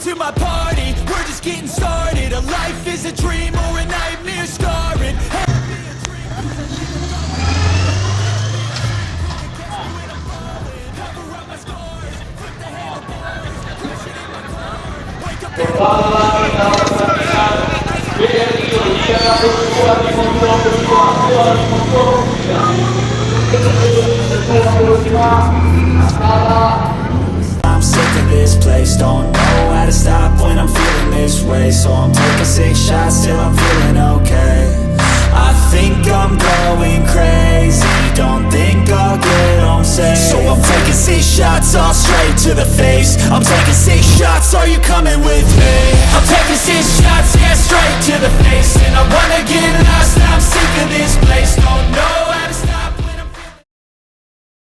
to my party, we're just getting started. A life is a dream or a nightmare scarring. I'm sick of this place, don't know how to stop when I'm feeling this way. So I'm taking 6 shots till I'm feeling okay. I think I'm going crazy, don't think I'll get home safe. So I'm taking 6 shots all straight to the face. I'm taking 6 shots, are you coming with me? I'm taking 6 shots, yeah, straight to the face. And I'll